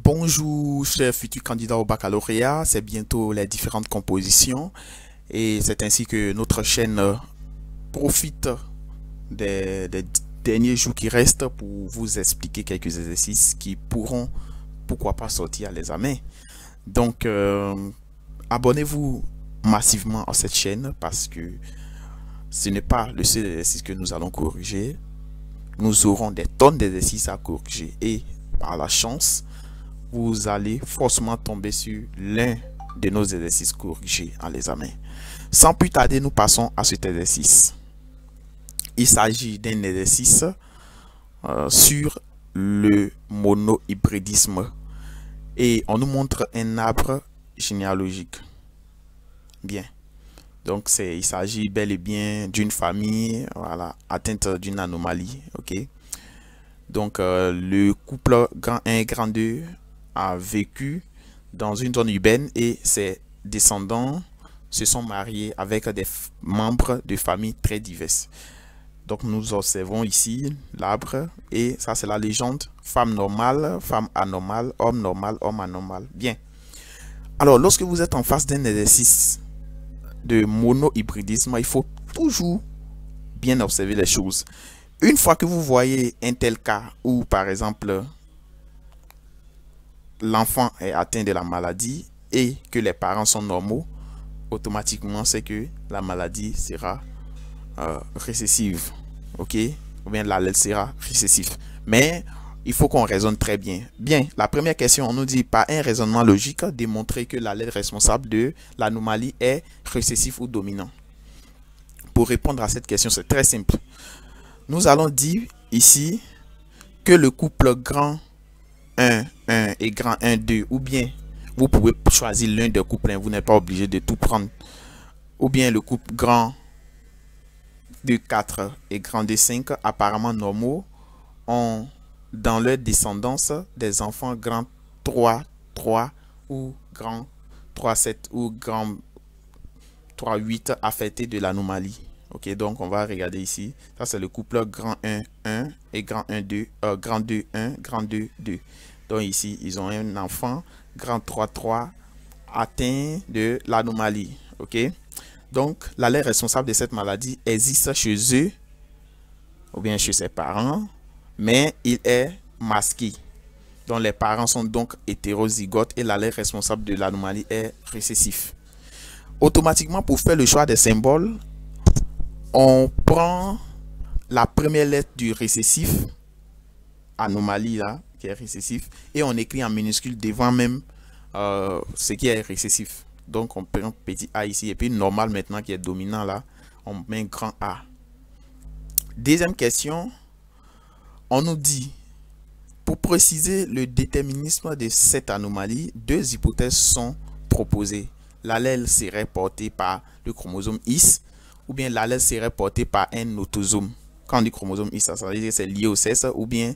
Bonjour, chers futurs candidats au baccalauréat. C'est bientôt les différentes compositions et c'est ainsi que notre chaîne profite des derniers jours qui restent pour vous expliquer quelques exercices qui pourront, pourquoi pas, sortir à l'examen. Donc, abonnez-vous massivement à cette chaîne parce que ce n'est pas le seul exercice que nous allons corriger. Nous aurons des tonnes d'exercices à corriger et par la chance, vous allez forcément tomber sur l'un de nos exercices corrigés à l'examen. Sans plus tarder, nous passons à cet exercice. Il s'agit d'un exercice sur le monohybridisme et on nous montre un arbre généalogique. Bien. Donc, il s'agit bel et bien d'une famille, voilà, atteinte d'une anomalie. Ok. Donc, le couple grand 1 et grand 2 a vécu dans une zone urbaine et ses descendants se sont mariés avec des membres de familles très diverses. Donc, nous observons ici l'arbre et ça, c'est la légende. Femme normale, femme anormale, homme normal, homme anormal. Bien. Alors, lorsque vous êtes en face d'un exercice de monohybridisme, il faut toujours bien observer les choses. Une fois que vous voyez un tel cas où, par exemple, l'enfant est atteint de la maladie et que les parents sont normaux, automatiquement, c'est que la maladie sera récessive. Ok? Ou bien l'allèle sera récessif. Mais il faut qu'on raisonne très bien. Bien, la première question, on nous dit par un raisonnement logique, démontrer que l'allèle responsable de l'anomalie est récessif ou dominant. Pour répondre à cette question, c'est très simple. Nous allons dire ici que le couple grand 1, 1 et grand 1, 2, ou bien vous pouvez choisir l'un des couples, vous n'êtes pas obligé de tout prendre, ou bien le couple grand 2, 4 et grand 2, 5, apparemment normaux, ont dans leur descendance des enfants grand 3, 3 ou grand 3, 7 ou grand 3, 8 affectés de l'anomalie. Ok, donc on va regarder ici. Ça, c'est le couple grand 1, 1 et grand 1, 2, grand 2, 1, grand 2, 2. Donc ici, ils ont un enfant grand 3, 3 atteint de l'anomalie. Ok, donc l'allèle responsable de cette maladie existe chez eux ou bien chez ses parents, mais il est masqué. Donc les parents sont donc hétérozygotes et l'allèle responsable de l'anomalie est récessif. Automatiquement, pour faire le choix des symboles, on prend la première lettre du récessif, anomalie là, qui est récessif, et on écrit en minuscule devant même ce qui est récessif. Donc on prend petit a ici, et puis normal maintenant qui est dominant là, on met grand A. Deuxième question, on nous dit, pour préciser le déterminisme de cette anomalie, deux hypothèses sont proposées. L'allèle serait porté par le chromosome X, ou bien l'allèle serait porté par un autosome. Quand on dit chromosome X, ça veut dire que c'est lié au sexe, ou bien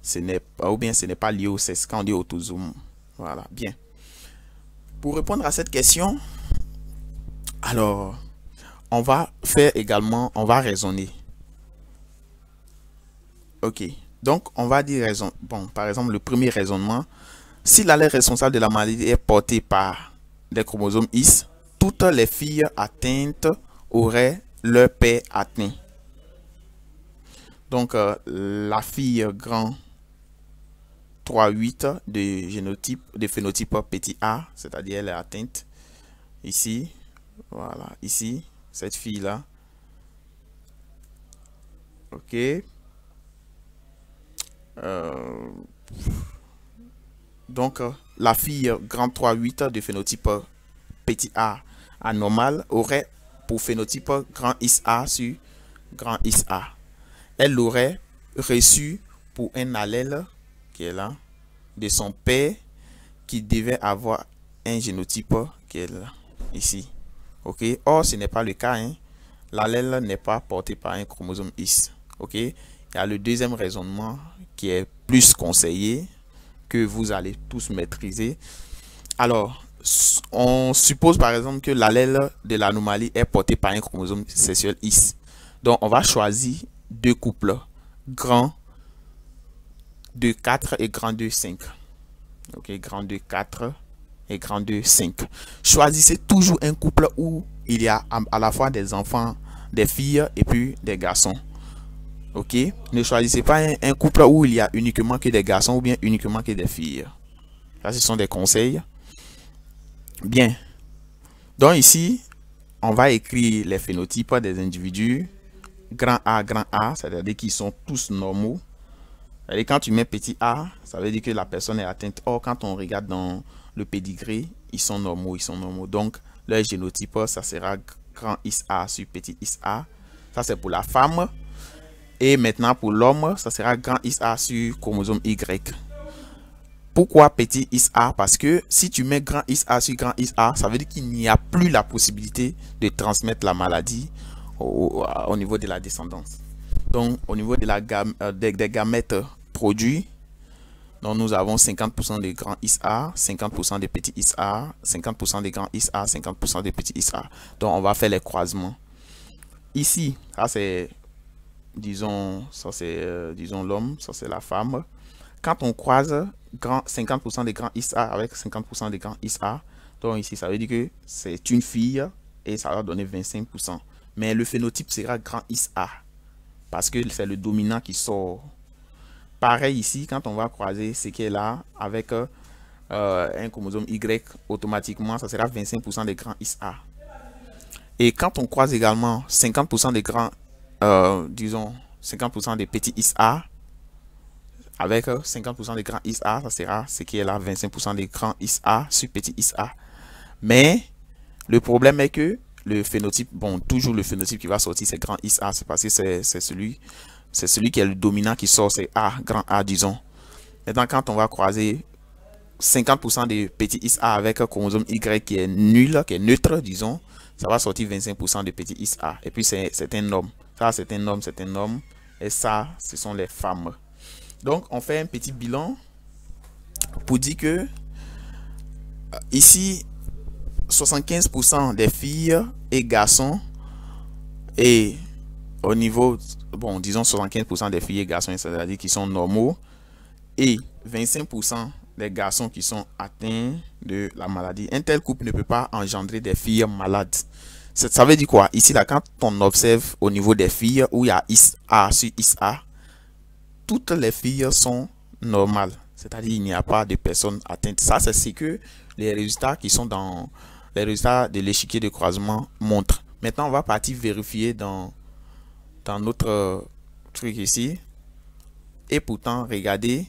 ce n'est pas lié au sexe quand on dit autosome. Voilà, bien. Pour répondre à cette question, alors, on va faire également, on va raisonner. Ok, donc on va dire raison. Bon, par exemple, le premier raisonnement, si l'allèle responsable de la maladie est porté par des chromosomes X, toutes les filles atteintes auraient leur père atteint. Donc, la fille grand 3, 8 de phénotype petit a, c'est-à-dire elle est atteinte ici, voilà, ici, cette fille-là. Ok. Donc, la fille grand 3, 8 de phénotype petit a anormal aurait pour phénotype grand XA sur grand XA. Elle l'aurait reçu pour un allèle qui est là de son père qui devait avoir un génotype qui est là, ici. Ok. Or, ce n'est pas le cas. Hein. L'allèle n'est pas porté par un chromosome X. Ok. Il y a le deuxième raisonnement qui est plus conseillé, que vous allez tous maîtriser. Alors, on suppose par exemple que l'allèle de l'anomalie est porté par un chromosome sexuel X. Donc, on va choisir deux couples, grand 2, 4 et grand 2, 5. Ok, grand 2, 4 et grand 2, 5. Choisissez toujours un couple où il y a à la fois des enfants, des filles et puis des garçons. Ok, ne choisissez pas un couple où il y a uniquement que des garçons ou bien uniquement que des filles. Ça, ce sont des conseils. Bien. Donc ici, on va écrire les phénotypes des individus. Grand A, c'est-à-dire qu'ils sont tous normaux. Et quand tu mets petit a, ça veut dire que la personne est atteinte. Or, quand on regarde dans le pédigré, ils sont normaux, Donc, leur génotype, ça sera grand Isa sur petit Isa. Ça, c'est pour la femme. Et maintenant, pour l'homme, ça sera grand Isa sur chromosome Y. Pourquoi petit Isa? Parce que si tu mets grand Isa sur grand Isa, ça veut dire qu'il n'y a plus la possibilité de transmettre la maladie au niveau de la descendance. Donc, au niveau de la des gamètes produits, donc nous avons 50% de grands Isa, 50% de petits Isa, 50% de grands Isa, 50% de petits Isa. Donc, on va faire les croisements. Ici, ça c'est, disons, disons l'homme, ça c'est la femme. Quand on croise 50% de grands Isa avec 50% de grands Isa, donc ici, ça veut dire que c'est une fille et ça va donner 25%. Mais le phénotype sera grand Isa parce que c'est le dominant qui sort. Pareil ici, quand on va croiser ce qui est là avec un chromosome Y, automatiquement, ça sera 25% des grands Isa. Et quand on croise également 50% des grands, disons, 50% des petits Isa, avec 50% des grands Isa, ça sera ce qui est là, 25% des grands Isa sur petit Isa. Mais le problème est que le phénotype, bon, toujours le phénotype qui va sortir, c'est grand Isa, c'est parce que c'est celui qui est le dominant qui sort, c'est A, grand A, disons. Maintenant, quand on va croiser 50% des petits Isa avec un chromosome Y qui est nul, qui est neutre, disons, ça va sortir 25% de petits Isa. Et puis, c'est un homme. Ça, c'est un homme, c'est un homme. Et ça, ce sont les femmes. Donc, on fait un petit bilan pour dire que ici, 75% des filles et garçons, et au niveau, bon, disons 75% des filles et garçons, c'est-à-dire qui sont normaux, et 25% des garçons qui sont atteints de la maladie. Un tel couple ne peut pas engendrer des filles malades. Ça veut dire quoi? Ici, là, quand on observe au niveau des filles, où il y a ISA sur ISA, toutes les filles sont normales. C'est-à-dire qu'il n'y a pas de personnes atteintes. Ça, c'est ce que les résultats qui sont dans les résultats de l'échiquier de croisement montrent. Maintenant, on va partir vérifier dans notre truc ici. Et pourtant, regardez,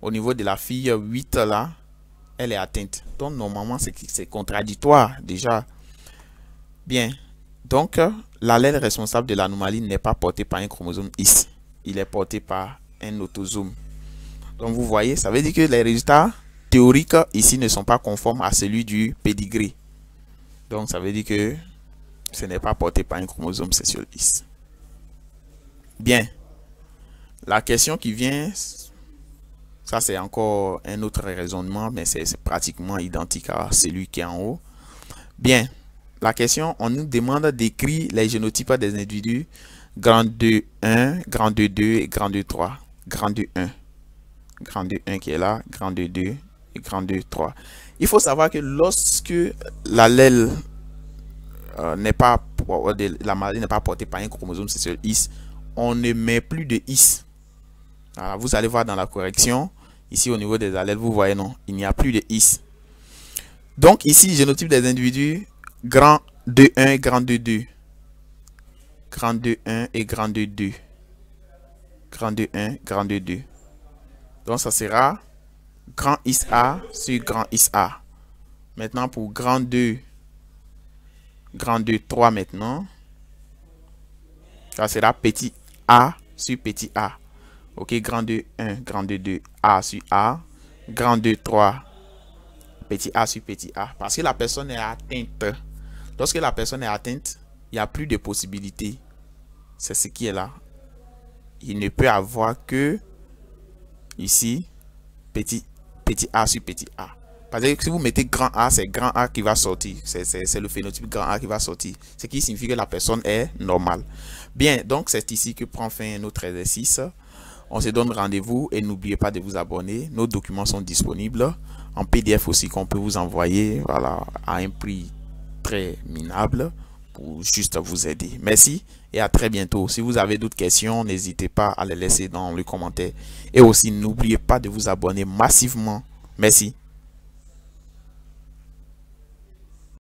au niveau de la fille 8 là, elle est atteinte. Donc, normalement, c'est contradictoire déjà. Bien. Donc, l'allèle responsable de l'anomalie n'est pas porté par un chromosome X. Il est porté par un autosome. Donc, vous voyez, ça veut dire que les résultats théoriques ici ne sont pas conformes à celui du pédigré. Donc, ça veut dire que ce n'est pas porté par un chromosome sexuel X. Bien. La question qui vient, ça c'est encore un autre raisonnement, mais c'est pratiquement identique à celui qui est en haut. Bien. La question, on nous demande d'écrire les génotypes des individus grand 2, 1, grand 2, 2 et grand 2, 3. Grand 2, 1. Grand 2, 1 qui est là, grand 2, 2 et grand 2, 3. Il faut savoir que lorsque l'allèle n'est pas, la maladie n'est pas portée par un chromosome sexuel X, on ne met plus de X. Alors, vous allez voir dans la correction, ici au niveau des allèles, vous voyez non, il n'y a plus de X. Donc ici, génotype des individus, grand 2, 1 et grand 2, 2. Grand 2, 1 et grand 2, 2. Grand 2, 1, grand 2, 2. Donc ça sera grand ISA sur grand ISA. Maintenant pour grand 2, 3 maintenant. Ça sera petit A sur petit A. Ok, grand 2, 1, grand 2, 2, A sur A. Grand 2, 3, petit A sur petit A. Parce que la personne est atteinte. Lorsque la personne est atteinte, il n'y a plus de possibilités. C'est ce qui est là. Il ne peut avoir que ici, petit A sur petit A. Parce que si vous mettez grand A, c'est grand A qui va sortir. C'est le phénotype grand A qui va sortir. Ce qui signifie que la personne est normale. Bien, donc c'est ici que prend fin notre exercice. On se donne rendez-vous et n'oubliez pas de vous abonner. Nos documents sont disponibles en PDF aussi qu'on peut vous envoyer, voilà, à un prix très minable pour juste vous aider. Merci et à très bientôt. Si vous avez d'autres questions, n'hésitez pas à les laisser dans les commentaires. Et aussi, n'oubliez pas de vous abonner massivement. Merci.